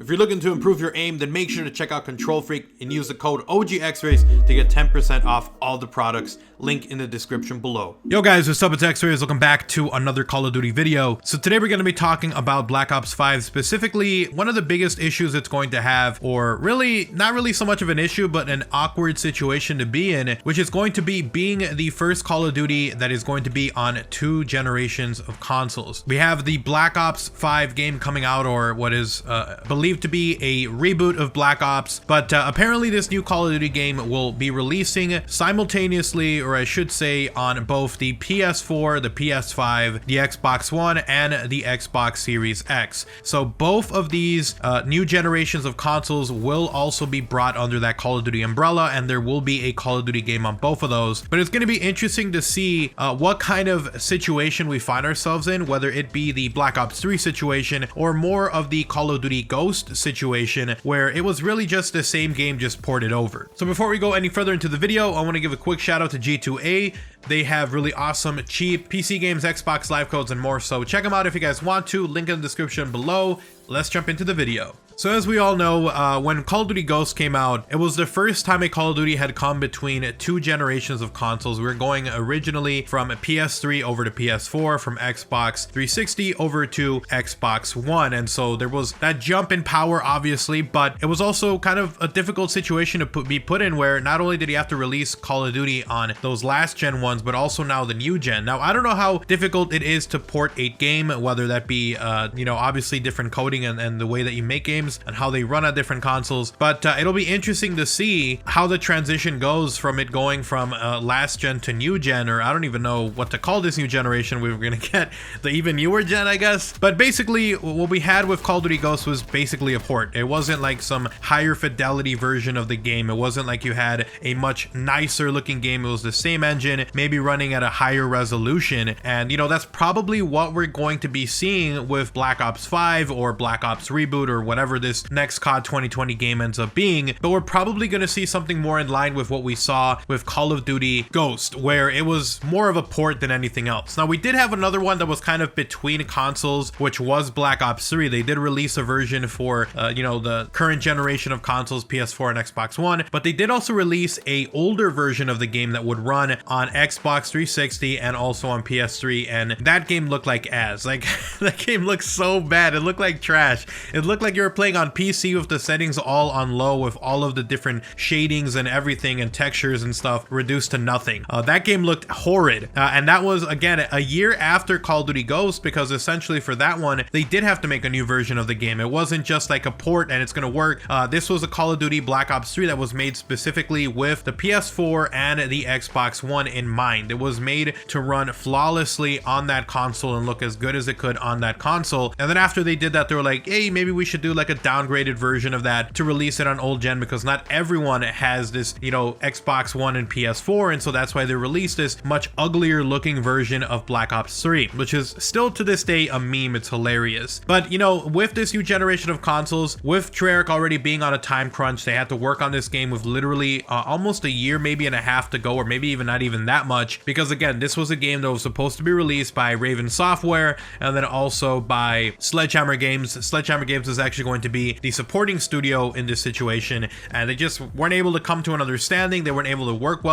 If you're looking to improve your aim, then make sure to check out Kontrol Freek and use the code OGXRays to get 10% off all the products. Link in the description below. Yo guys, what's up? It's X-Rays. Welcome back to another Call of Duty video. So today we're going to be talking about Black Ops 5, specifically one of the biggest issues it's going to have, or really not really so much of an issue, but an awkward situation to be in, which is going to be being the first Call of Duty that is going to be on 2 generations of consoles. We have the Black Ops 5 game coming out, or what is believed to be a reboot of Black Ops, but apparently this new Call of Duty game will be releasing simultaneously, or I should say, on both the PS4, the PS5, the Xbox One, and the Xbox Series X. So both of these new generations of consoles will also be brought under that Call of Duty umbrella, and there will be a Call of Duty game on both of those. But it's going to be interesting to see what kind of situation we find ourselves in, whether it be the Black Ops 3 situation or more of the Call of Duty Ghost situation, where it was really just the same game just ported over. So before we go any further into the video, I want to give a quick shout out to G2A. They have really awesome, cheap PC games, Xbox Live codes, and more, so check them out if you guys want to. Link in the description below. Let's jump into the video. So as we all know, when Call of Duty Ghosts came out, it was the first time a Call of Duty had come between 2 generations of consoles. We were going originally from PS3 over to PS4, from Xbox 360 over to Xbox One. And so there was that jump in power, obviously, but it was also kind of a difficult situation to be put in, where not only did he have to release Call of Duty on those last gen ones, but also now the new gen. Now, I don't know how difficult it is to port a game, whether that be, obviously different coding and the way that you make games and how they run on different consoles, but it'll be interesting to see how the transition goes from it going from last gen to new gen, or I don't even know what to call this new generation. We were gonna get the even newer gen, I guess. But basically what we had with Call of Duty Ghosts was basically a port. It wasn't like some higher fidelity version of the game. It wasn't like you had a much nicer looking game. It was the same engine, maybe running at a higher resolution, and that's probably what we're going to be seeing with Black Ops 5 or Black Ops Reboot or whatever this next COD 2020 game ends up being. But we're probably going to see something more in line with what we saw with Call of Duty Ghost, where it was more of a port than anything else. Now, we did have another one that was kind of between consoles, which was Black Ops 3. They did release a version for the current generation of consoles, PS4 and Xbox One, but they did also release a older version of the game that would run on Xbox 360 and also on PS3, and that game looked like that game looked so bad. It looked like trash. It looked like you were playing on PC with the settings all on low, with all of the different shadings and everything and textures and stuff reduced to nothing. That game looked horrid, and that was again a year after Call of Duty Ghosts, because essentially for that one they did have to make a new version of the game. It wasn't just like a port and it's gonna work. This was a Call of Duty Black Ops 3 that was made specifically with the PS4 and the Xbox One in mind. It was made to run flawlessly on that console and look as good as it could on that console. And then after they did that, they were like, hey, maybe we should do like a downgraded version of that to release it on old gen, because not everyone has this Xbox One and PS4, and so that's why they released this much uglier looking version of Black Ops 3, which is still to this day a meme. It's hilarious. But with this new generation of consoles, with Treyarch already being on a time crunch, they had to work on this game with literally almost a year, maybe and a half to go, or maybe even not even that much, because again, this was a game that was supposed to be released by Raven Software and then also by Sledgehammer Games. Sledgehammer Games is actually going to be the supporting studio in this situation, and they just weren't able to come to an understanding. They weren't able to work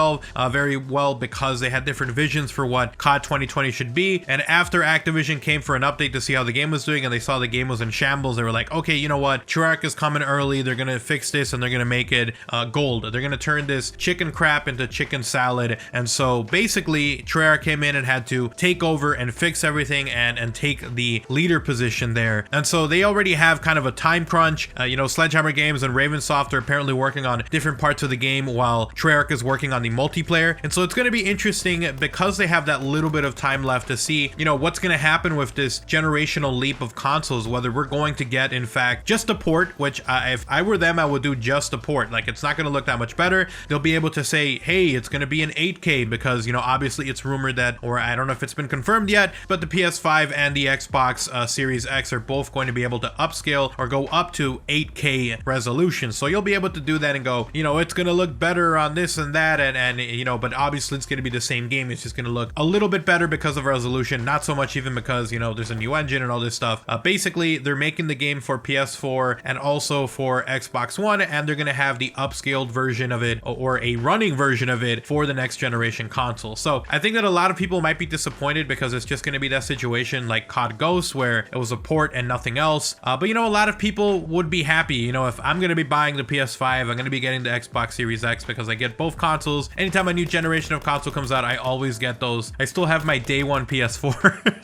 very well, because they had different visions for what COD 2020 should be. And after Activision came for an update to see how the game was doing, and they saw the game was in shambles, they were like, okay, you know what, Treyarch is coming early. They're gonna fix this and they're gonna make it gold. They're gonna turn this chicken crap into chicken salad. And so basically Treyarch came in and had to take over and fix everything and take the leader position there. And so they already have kind of a time crunch. Sledgehammer Games and Ravensoft are apparently working on different parts of the game while Treyarch is working on the multiplayer. And so it's going to be interesting, because they have that little bit of time left, to see, what's going to happen with this generational leap of consoles, whether we're going to get, in fact, just a port, which if I were them, I would do just a port. Like, it's not going to look that much better. They'll be able to say, hey, it's going to be an 8K, because, obviously it's rumored that, or I don't know if it's been confirmed yet, but the PS5 and the Xbox Series X are both going to be able to upscale or go go up to 8K resolution. So you'll be able to do that and go, you know, it's gonna look better on this and that, and you know, but obviously it's gonna be the same game. It's just gonna look a little bit better because of resolution, not so much even because, you know, there's a new engine and all this stuff. Basically, they're making the game for PS4 and also for Xbox One, and they're gonna have the upscaled version of it, or a running version of it, for the next generation console. So I think that a lot of people might be disappointed because it's just gonna be that situation like COD Ghost, where it was a port and nothing else. But you know, a lot of people would be happy. You know, if I'm gonna be buying the PS5, I'm gonna be getting the Xbox Series X because I get both consoles. Anytime a new generation of console comes out, I always get those. I still have my day one PS4.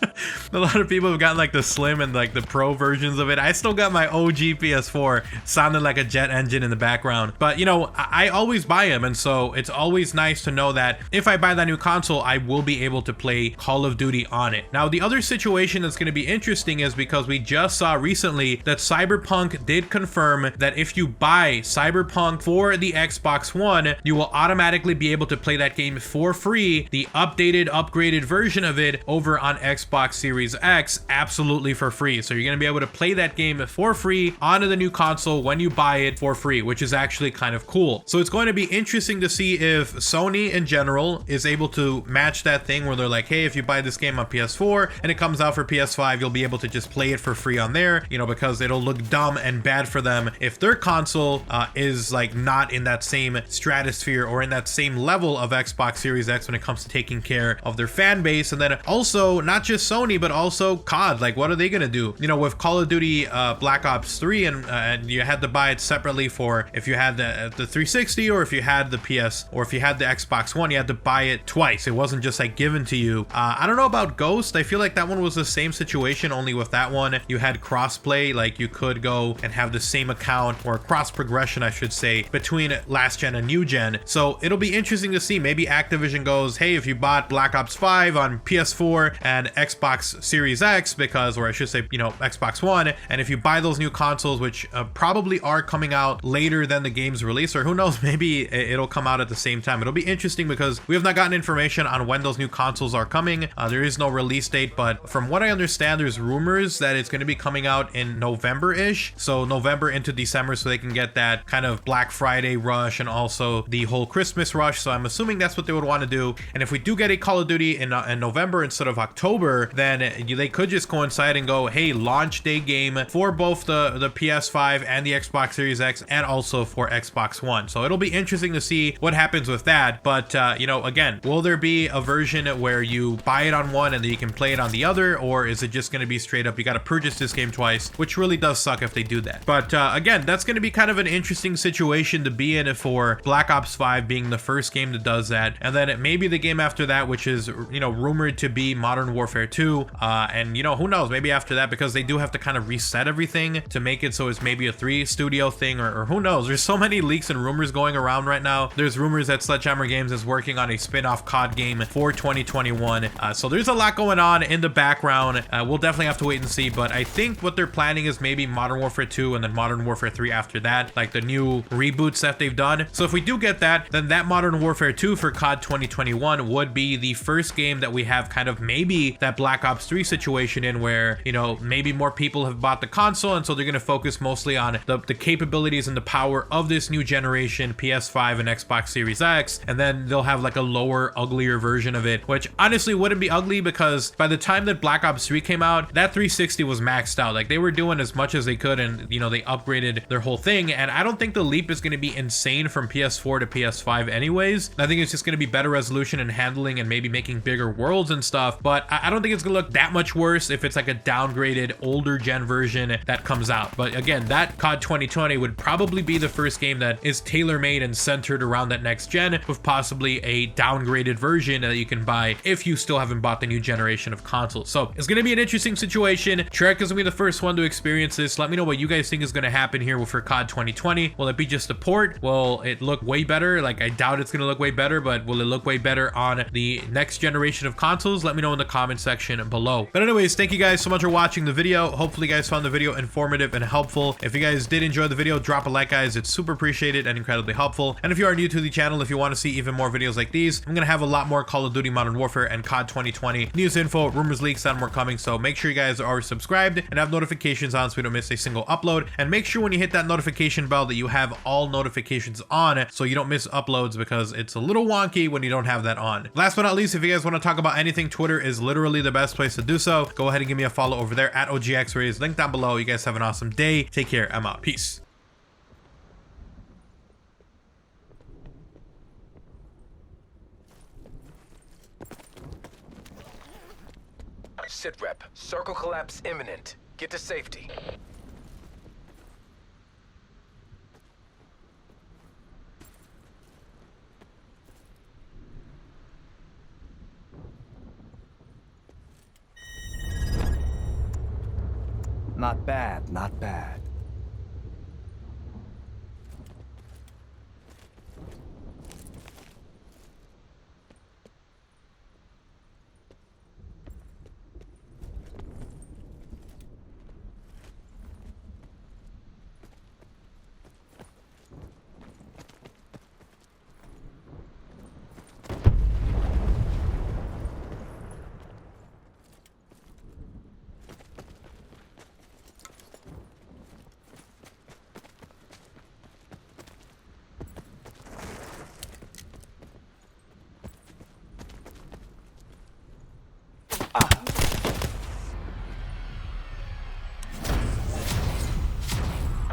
A lot of people have gotten like the slim and like the pro versions of it. I still got my OG PS4 sounding like a jet engine in the background. But you know, I always buy them, and so it's always nice to know that if I buy that new console, I will be able to play Call of Duty on it. Now, the other situation that's going to be interesting is because we just saw recently that Cyberpunk did confirm that if you buy Cyberpunk for the Xbox One, you will automatically be able to play that game for free, the updated, upgraded version of it, over on Xbox Series X, absolutely for free. So you're going to be able to play that game for free onto the new console when you buy it for free, which is actually kind of cool. So it's going to be interesting to see if Sony in general is able to match that thing where they're like, hey, if you buy this game on PS4 and it comes out for PS5, you'll be able to just play it for free on there, you know, because it'll look dumb and bad for them if their console is like not in that same stratosphere or in that same level of Xbox Series X when it comes to taking care of their fan base. And then also not just Sony, but also COD. Like, what are they gonna do? You know, with Call of Duty Black Ops 3, and you had to buy it separately for if you had the 360 or if you had the PS or if you had the Xbox One, you had to buy it twice. It wasn't just like given to you. I don't know about Ghost. I feel like that one was the same situation, only with that one you had crossplay. Like, you could go and have the same account, or cross progression I should say, between last gen and new gen. So it'll be interesting to see. Maybe Activision goes, hey, if you bought Black Ops 5 on PS4 and Xbox Series X, because, or I should say, you know, Xbox One, and if you buy those new consoles, which probably are coming out later than the game's release, or who knows, maybe it'll come out at the same time. It'll be interesting because we have not gotten information on when those new consoles are coming. There is no release date, but from what I understand, there's rumors that it's going to be coming out in November-ish, so November into December, so they can get that kind of Black Friday rush and also the whole Christmas rush. So I'm assuming that's what they would want to do. And if we do get a Call of Duty in November instead of October, then they could just coincide and go, hey, launch day game for both the PS5 and the Xbox Series X, and also for Xbox One. So it'll be interesting to see what happens with that. But you know, again, will there be a version where you buy it on one and then you can play it on the other, or is it just going to be straight up you got to purchase this game twice, which really does suck if they do that. But again, that's going to be kind of an interesting situation to be in for Black Ops 5 being the first game that does that, and then maybe the game after that, which is, you know, rumored to be Modern Warfare 2, and you know, who knows, maybe after that, because they do have to kind of reset everything to make it so it's maybe a 3 studio thing, or who knows. There's so many leaks and rumors going around right now. There's rumors that Sledgehammer Games is working on a spin-off COD game for 2021, so there's a lot going on in the background. We'll definitely have to wait and see, but I think what they're planning is maybe Modern Warfare 2 and then Modern Warfare 3 after that, like the new reboots that they've done. So if we do get that, then that Modern Warfare 2 for COD 2021 would be the first game that we have kind of maybe that Black Ops 3 situation in, where, you know, maybe more people have bought the console, and so they're going to focus mostly on the capabilities and the power of this new generation PS5 and Xbox Series X, and then they'll have like a lower, uglier version of it, which honestly wouldn't be ugly, because by the time that Black Ops 3 came out, that 360 was maxed out. Like, they were doing as much as they could, and you know, they upgraded their whole thing, and I don't think the leap is going to be insane from PS4 to PS5 anyways. I think it's just going to be better resolution and handling and maybe making bigger worlds and stuff, but I don't think it's going to look that much worse if it's like a downgraded older gen version that comes out. But again, that COD 2020 would probably be the first game that is tailor-made and centered around that next gen, with possibly a downgraded version that you can buy if you still haven't bought the new generation of consoles. So it's going to be an interesting situation. Trek is going to be the first one to experience this. Let me know what you guys think is going to happen here for COD 2020. Will it be just a port? Will it look way better? Like, I doubt it's going to look way better, but will it look way better on the next generation of consoles? Let me know in the comment section below. But anyways, thank you guys so much for watching the video. Hopefully you guys found the video informative and helpful. If you guys did enjoy the video, drop a like, guys. It's super appreciated and incredibly helpful. And if you are new to the channel, if you want to see even more videos like these, I'm going to have a lot more Call of Duty Modern Warfare and COD 2020 news info, rumors, leaks, and more coming. So make sure you guys are subscribed and have notifications on so you don't miss miss a single upload. And make sure when you hit that notification bell that you have all notifications on so you don't miss uploads, because it's a little wonky when you don't have that on. Last but not least, if you guys want to talk about anything, Twitter is literally the best place to do so. Go ahead and give me a follow over there at OGXrays. Link down below. You guys have an awesome day. Take care. I'm out. Peace. Sit rep. Circle collapse imminent. Get to safety. Not bad, not bad.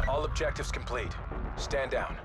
All objectives complete. Stand down.